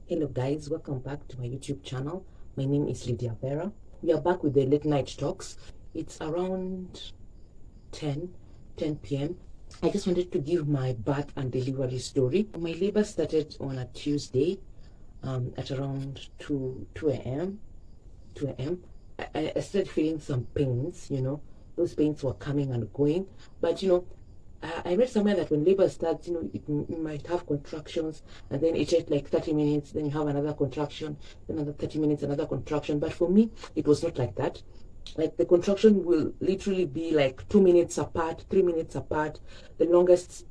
Hello guys, welcome back to my YouTube channel. My name is Lydia Vera. We are back with the late night talks. It's around 10 p.m. I just wanted to give my birth and delivery story. My labor started on a Tuesday at around 2 a.m. 2 a.m. I started feeling some pains, those pains were coming and going, but I read somewhere that when labor starts, you might have contractions, and then it takes like 30 minutes, then you have another contraction, then another 30 minutes, another contraction. But for me, it was not like that. Like the contraction will literally be like 2 minutes apart, 3 minutes apart. The longest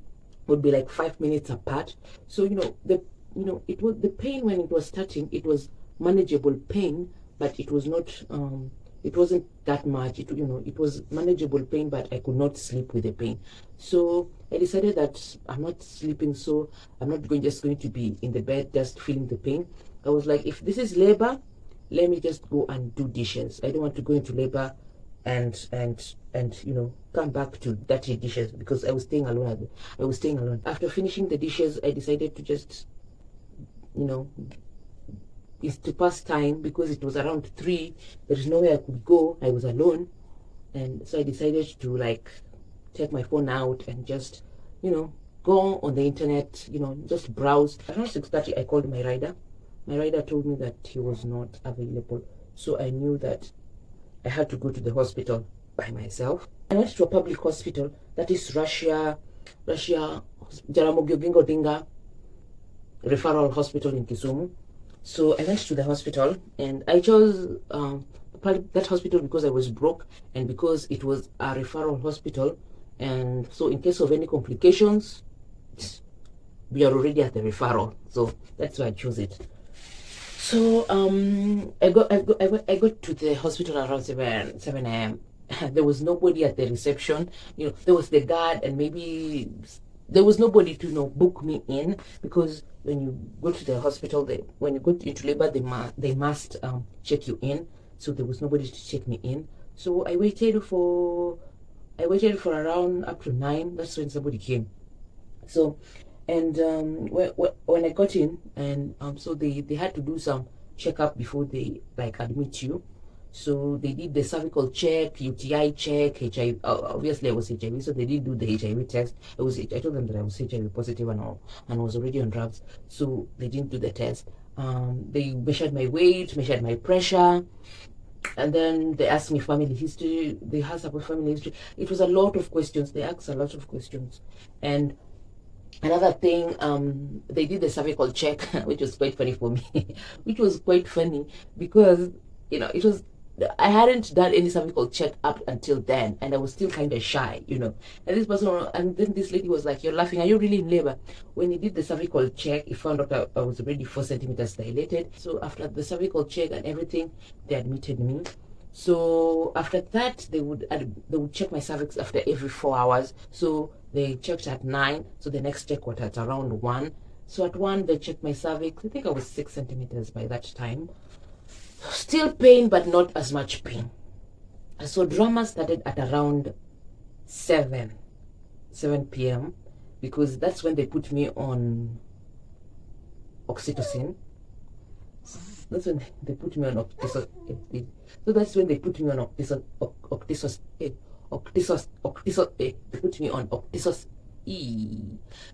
would be like 5 minutes apart. So it was the pain when it was starting. It was manageable pain, but it was not. It wasn't that much. It was manageable pain, but I could not sleep with the pain. So I decided that I'm not sleeping, so I'm not just going to be in the bed just feeling the pain. I was like, if this is labor, let me just go and do dishes. I don't want to go into labor and come back to dirty dishes, because I was staying alone. After finishing the dishes, I decided to just is to pass time, because it was around 3. There is nowhere I could go. I was alone, and so I decided to take my phone out and just go on the internet, just browse. Around 6:30, I called my rider. My rider told me that he was not available, so I knew that I had to go to the hospital by myself. I went to a public hospital, that is Russia Jaramogi Oginga Odinga Referral Hospital in Kisumu. So I went to the hospital, and I chose that hospital because I was broke and because it was a referral hospital. And so in case of any complications, we are already at the referral. So that's why I chose it. So I got to the hospital around 7 a.m. There was nobody at the reception. There was the guard, and maybe there was nobody to book me in, because when you go to the hospital, when you go into labor, they must check you in. So there was nobody to check me in. So I waited for around up to 9. That's when somebody came. So, and when I got in, and so they had to do some checkup before they admit you. So they did the cervical check, UTI check, HIV. Obviously, I was HIV, so they did do the HIV test. I told them that I was HIV positive and was already on drugs, so they didn't do the test. They measured my weight, measured my pressure, and then they asked me family history. They asked about family history. It was a lot of questions. They asked a lot of questions, and another thing, they did the cervical check, which was quite funny for me, which was quite funny because it was. I hadn't done any cervical check up until then, and I was still kind of shy, And then this lady was like, "You're laughing? Are you really in labor?" When he did the cervical check, he found out I was already 4 centimeters dilated. So after the cervical check and everything, they admitted me. So after that, they would check my cervix after every 4 hours. So they checked at 9. So the next check was at around 1. So at 1, they checked my cervix. I think I was 6 centimeters by that time. Still pain, but not as much pain. So drama started at around 7 p.m. because that's when they put me on oxytocin. That's when they put me on oxytocin. So that's when they put me on oxytocin. They put me on oxytocin.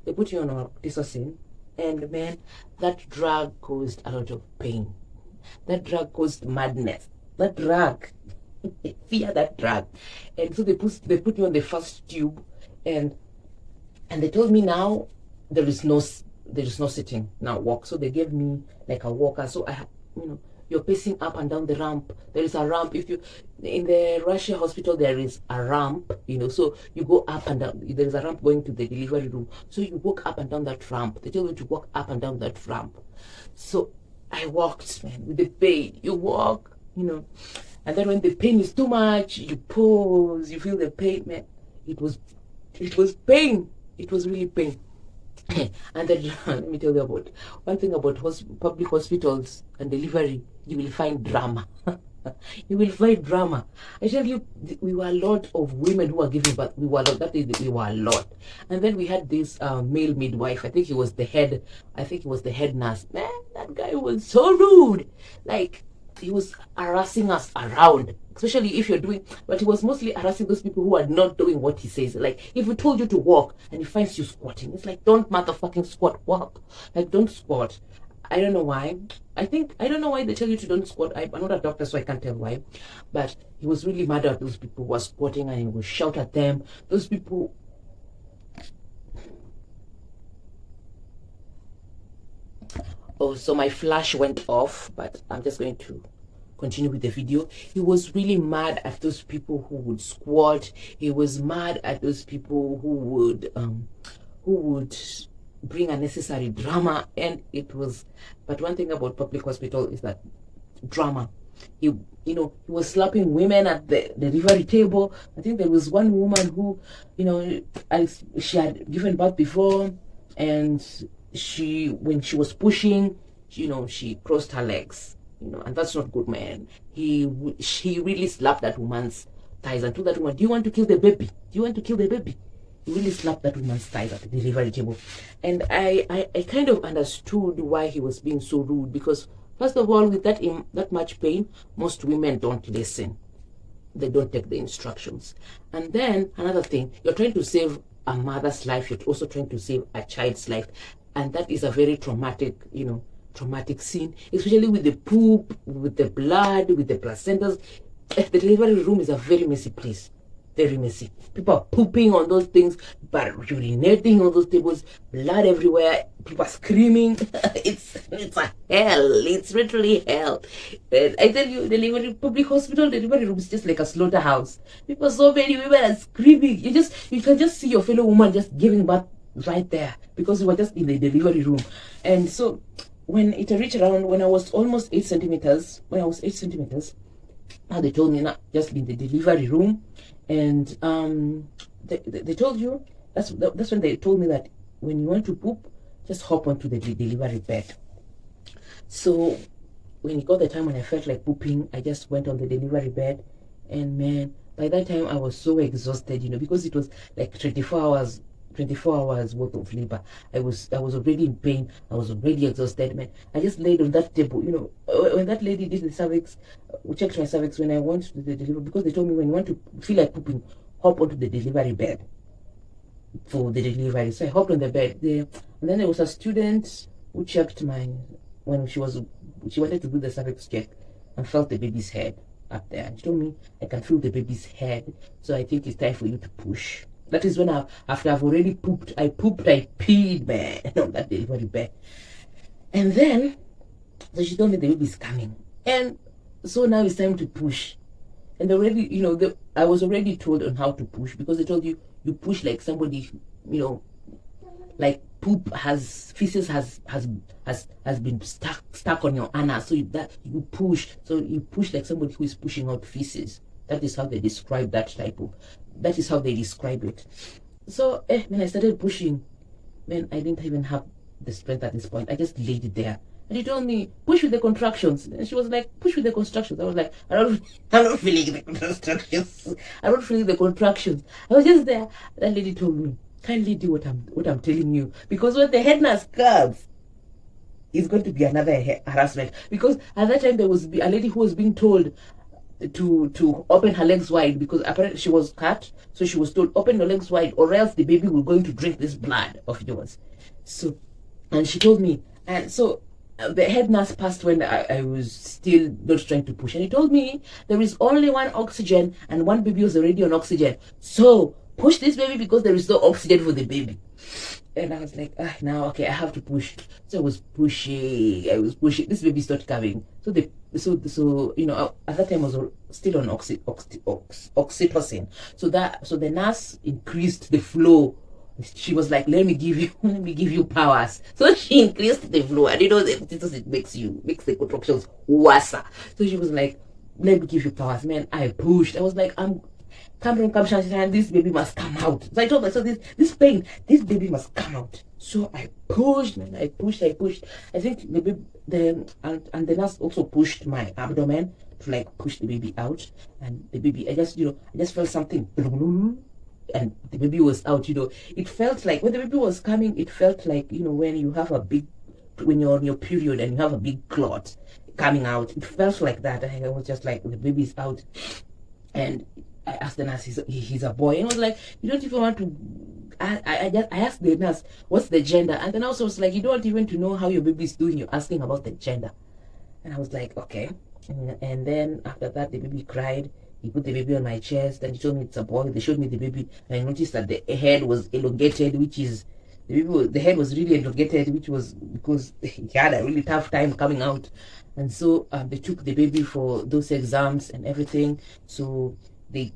They put me on oxytocin, and man, that drug caused a lot of pain. That drug caused madness. That drug, fear that drug. And so they put me on the first tube, and they told me, now there is no sitting, now walk. So they gave me like a walker. So you're pacing up and down the ramp. There is a ramp. If you in the Russia hospital, there is a ramp. So you go up and down. There is a ramp going to the delivery room. So you walk up and down that ramp. They tell you to walk up and down that ramp. So I walked, man, with the pain. You walk, and then when the pain is too much, you pause. You feel the pain, man. It was pain. It was really pain. And then let me tell you about one thing about public hospitals and delivery. You will find drama. You will find drama. I tell you, we were a lot of women who were giving birth. We were a lot. That is, we were a lot. And then we had this male midwife. I think he was the head. I think he was the head nurse. Man, that guy was so rude. Like, he was harassing us around, especially if you're doing, but he was mostly harassing those people who are not doing what he says. Like, if he told you to walk and he finds you squatting, it's like, don't motherfucking squat, walk. Like, don't squat. I don't know why. I don't know why they tell you to don't squat. I'm not a doctor, so I can't tell why. But he was really mad at those people who were squatting, and he would shout at them. Those people. Oh, so my flash went off, but I'm just going to continue with the video. He was really mad at those people who would squat. He was mad at those people who would bring unnecessary drama. And it was, but one thing about public hospital is that drama. He was slapping women at the delivery table. I think there was one woman who, she had given birth before, and when she was pushing, she crossed her legs, and that's not good, man. She really slapped that woman's thighs and told that woman, "Do you want to kill the baby? Do you want to kill the baby?" He really slapped that woman's thighs at the delivery table. And I kind of understood why he was being so rude, because first of all, with that much pain, most women don't listen. They don't take the instructions. And then another thing, you're trying to save a mother's life, you're also trying to save a child's life. And that is a very traumatic scene, especially with the poop, with the blood, with the placentas. The delivery room is a very messy place. Very messy. People are pooping on those things, but urinating on those tables, blood everywhere, people are screaming. It's a hell. It's literally hell. I tell you, public hospital delivery room is just like a slaughterhouse. People, so many women are screaming. You can just see your fellow woman just giving birth right there, because we were just in the delivery room. And so when it reached around, when I was almost 8 centimeters, they told me not just be in the delivery room. And they told you, that's when they told me that when you want to poop, just hop onto the delivery bed. So when it got the time when I felt like pooping, I just went on the delivery bed. And man, by that time I was so exhausted, because it was like 24 hours worth of labor. I was already in pain. I was already exhausted, man. I just laid on that table. When that lady did the cervix, we checked my cervix when I went to the delivery, because they told me when you want to feel like pooping, hop onto the delivery bed for the delivery. So I hopped on the bed there, and then there was a student who checked when she wanted to do the cervix check, and felt the baby's head up there, and she told me, "I can feel the baby's head, so I think it's time for you to push." That is when after I've already pooped, I peed, man, on that delivery bed. And then, so she told me the baby's coming. And so now it's time to push. And already, I was already told on how to push, because they told you push like somebody, like feces has been stuck on your anus. So you push. So you push like somebody who is pushing out feces. That is how they describe that is how they describe it. So when I started pushing, man, I didn't even have the strength at this point. I just laid it there. And she told me, push with the contractions. And she was like, push with the contractions. I was like, I'm not feeling the contractions. I'm not feeling the contractions. I was just there. That lady told me, kindly do what I'm telling you. Because when the head nurse comes, it's going to be another harassment. Because at that time, there was a lady who was being told to open her legs wide, because apparently she was cut, so she was told, open your legs wide or else the baby will going to drink this blood of yours. So, and she told me, and so the head nurse passed when I was still not trying to push, and he told me there is only one oxygen and one baby was already on oxygen, so push this baby because there is no oxygen for the baby. And I was like, now okay, I have to push. So I was pushing. This baby's not coming. So at that time I was still on oxytocin. So the nurse increased the flow. She was like, let me give you powers. So she increased the flow. And it makes the contractions worse. So she was like, let me give you powers. Man, I pushed. I was like, come, this baby must come out. So I told myself, this pain, this baby must come out. So I pushed, man. I pushed. I think the nurse also pushed my abdomen to like push the baby out, and the baby, I just felt something, and the baby was out. It felt like when the baby was coming, it felt like when you have when you're on your period and you have a big clot coming out. It felt like that. I was just like, the baby's out, and I asked the nurse, he's a boy, and I was like, you don't even want to. I asked the nurse, what's the gender? And then also was like, you don't even to know how your baby's doing. You're asking about the gender. And I was like, okay. And then after that, the baby cried. He put the baby on my chest and he told me it's a boy. They showed me the baby, and I noticed that the head was elongated, which is the head was really elongated, which was because he had a really tough time coming out. And so they took the baby for those exams and everything. So they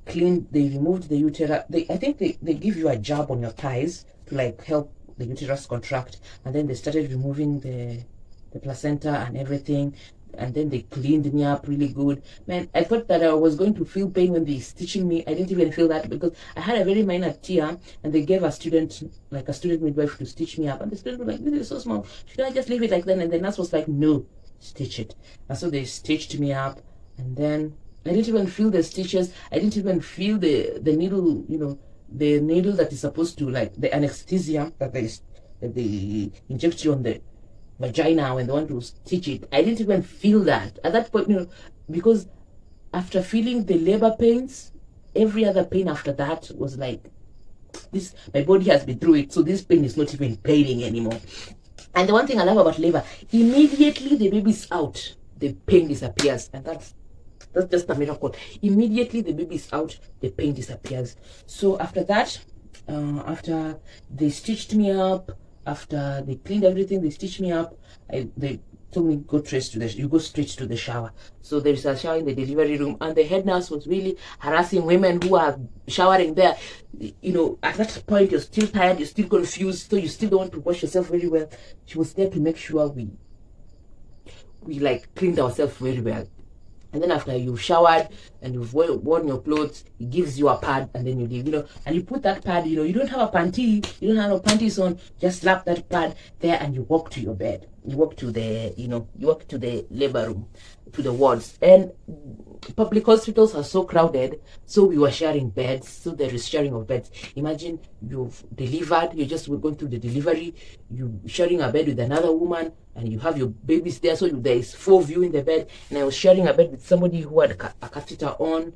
removed the uterus. I think they give you a jab on your thighs to like help the uterus contract, and then they started removing the placenta and everything, and then they cleaned me up really good. Man, I thought that I was going to feel pain when they stitching me. I didn't even feel that because I had a very minor tear, and they gave a student midwife to stitch me up, and the student was like, this is so small, should I just leave it like that? And the nurse was like, no, stitch it. And so they stitched me up, and then I didn't even feel the stitches. I didn't even feel the needle, the needle that is supposed to, like the anesthesia that they inject you on the vagina when they want to stitch it. I didn't even feel that at that point, because after feeling the labor pains, every other pain after that was like, this, my body has been through it, so this pain is not even paining anymore. And the one thing I love about labor, immediately the baby's out, the pain disappears, and that's just a miracle. Immediately the baby's out, the pain disappears. So after that, after they stitched me up, after they cleaned everything, they stitched me up, they told me you go straight to the shower. So there is a shower in the delivery room, and the head nurse was really harassing women who are showering there. At that point you're still tired, you're still confused, so you still don't want to wash yourself very well. She was there to make sure we like cleaned ourselves very well. And then after you've showered and you've worn your clothes, he gives you a pad, and then you leave, and you put that pad, you don't have a panty, you don't have no panties on, just slap that pad there and you walk to your bed. You walk to the labor room, to the wards. And public hospitals are so crowded, so we were sharing beds, so there is sharing of beds. Imagine you've delivered, you're just going through the delivery, you're sharing a bed with another woman, and you have your babies there, so there is 4 of you in the bed, and I was sharing a bed with somebody who had a catheter on,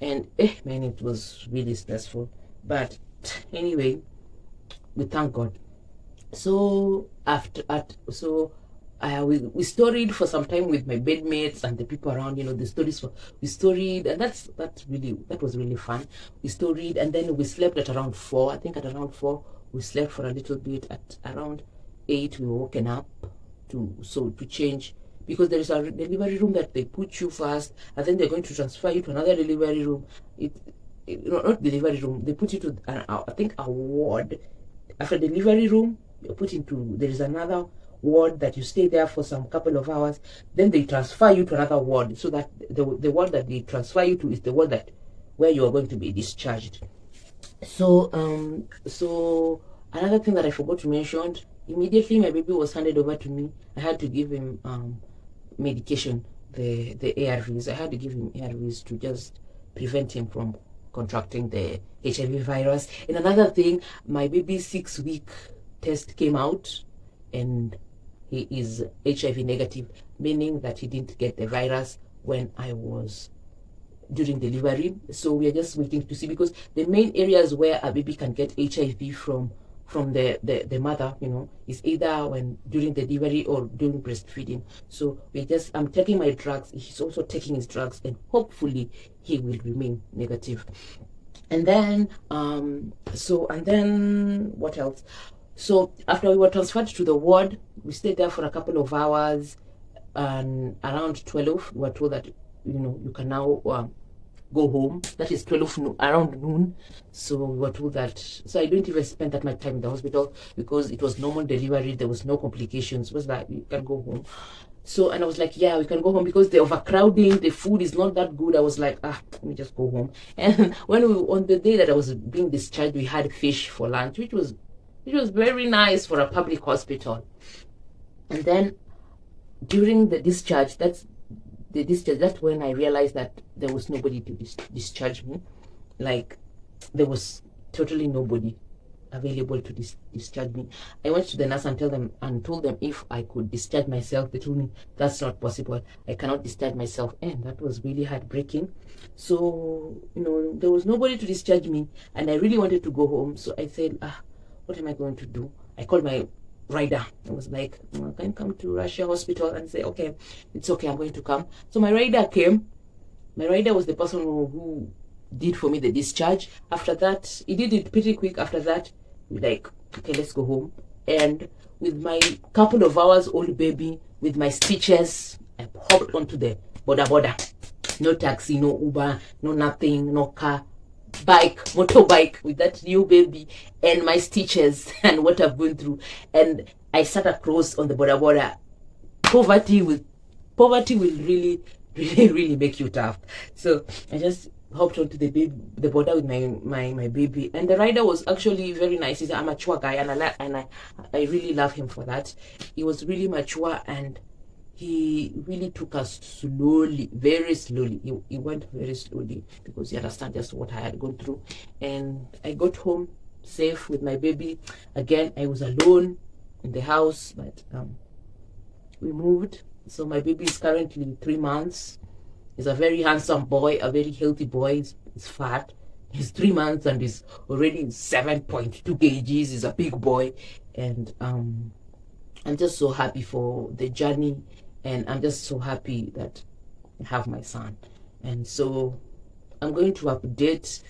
and man, it was really stressful. But anyway, we thank God. So we storied for some time with my bedmates and the people around, we storied, and that was really fun. We storied, and then we slept at around 4. I think at around 4 we slept for a little bit. At around 8 we were woken up to change, because there is a delivery room that they put you first, and then they're going to transfer you to another delivery room. Not delivery room, they put you to I think a ward. After delivery room, you're put into, there is another ward that you stay there for some couple of hours, then they transfer you to another ward, so that the ward that they transfer you to is the ward where you are going to be discharged. So another thing that I forgot to mention, immediately my baby was handed over to me, I had to give him medication, the ARVs. I had to give him ARVs to just prevent him from contracting the HIV virus. And another thing, my baby's 6-week test came out, and he is HIV negative, meaning that he didn't get the virus when I was during delivery. So we are just waiting to see, because the main areas where a baby can get HIV from the mother, is either when during the delivery or during breastfeeding. So I'm taking my drugs, he's also taking his drugs, and hopefully he will remain negative. And then what else? So after we were transferred to the ward, we stayed there for a couple of hours, and around 12 we were told that you can now go home. That is 12 around noon. So we were told that. So I didn't even spend that much time in the hospital, because it was normal delivery, there was no complications. It was like, you can go home. So, and I was like, yeah, we can go home, because the overcrowding, the food is not that good. I was like, let me just go home. And on the day that I was being discharged, we had fish for lunch, which was very nice for a public hospital. And then during the discharge, that's the discharge, that's when I realized that there was nobody to discharge me. Like, there was totally nobody available to discharge me. I went to the nurse and told them if I could discharge myself. They told me that's not possible. I cannot discharge myself, and that was really heartbreaking. So, there was nobody to discharge me, and I really wanted to go home. So I said, what am I going to do? I called my rider. I was like, can you come to Russia Hospital? And say, okay, it's okay, I'm going to come. So my rider came. My rider was the person who did for me the discharge. After that, he did it pretty quick. After that, we like, okay, let's go home. And with my couple of hours old baby, with my stitches, I hopped onto the border. No taxi, no Uber, no nothing, no car, motorbike with that new baby and my stitches and what I've gone through. And I sat across on the border. Poverty will really, really, really make you tough. So I just hopped onto the border with my baby, and the rider was actually very nice. He's a mature guy, and I really love him for that. He was really mature, and he really took us slowly, very slowly. He went very slowly because he understands just what I had gone through. And I got home safe with my baby. Again, I was alone in the house, but we moved. So my baby is currently 3 months. He's a very handsome boy, a very healthy boy. He's fat. He's 3 months and he's already 7.2 kgs. He's a big boy. And I'm just so happy for the journey. And I'm just so happy that I have my son. And so I'm going to update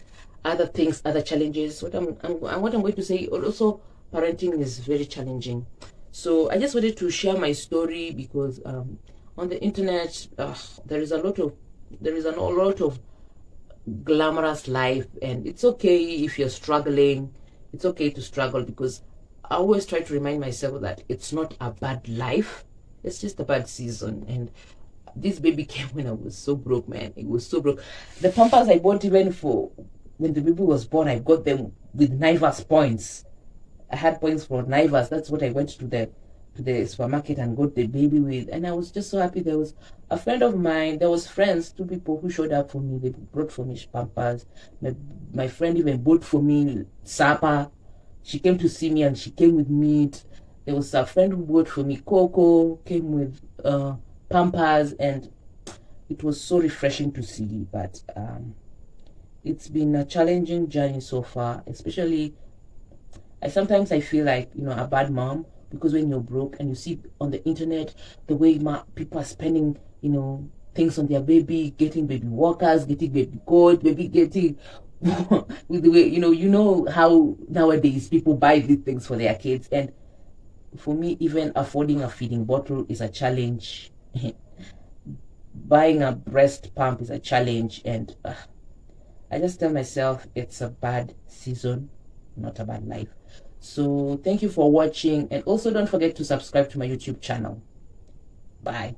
other things, other challenges. What I'm going to say, also, parenting is very challenging. So I just wanted to share my story because on the internet there is a lot of glamorous life, and it's okay if you're struggling. It's okay to struggle, because I always try to remind myself that it's not a bad life, it's just a bad season. And this baby came when I was so broke, man. It was so broke. The Pampers I bought, even for when the baby was born, I got them with Naivas points. I had points for Naivas. That's what I went to the supermarket and got the baby with. And I was just so happy. There was a friend of mine, there was friends, 2 people who showed up for me. They brought for me Pampers. My friend even bought for me supper. She came to see me and she came with meat. There was a friend who bought for me cocoa, came with Pampers, and it was so refreshing to see. But it's been a challenging journey so far, especially sometimes I feel like, a bad mom, because when you're broke and you see on the internet the way people are spending, things on their baby, getting baby walkers, getting baby coat, baby getting with the way, you know how nowadays people buy these things for their kids. And for me, even affording a feeding bottle is a challenge. Buying a breast pump is a challenge. And I just tell myself it's a bad season, not a bad life. So thank you for watching, and also don't forget to subscribe to my YouTube channel. Bye.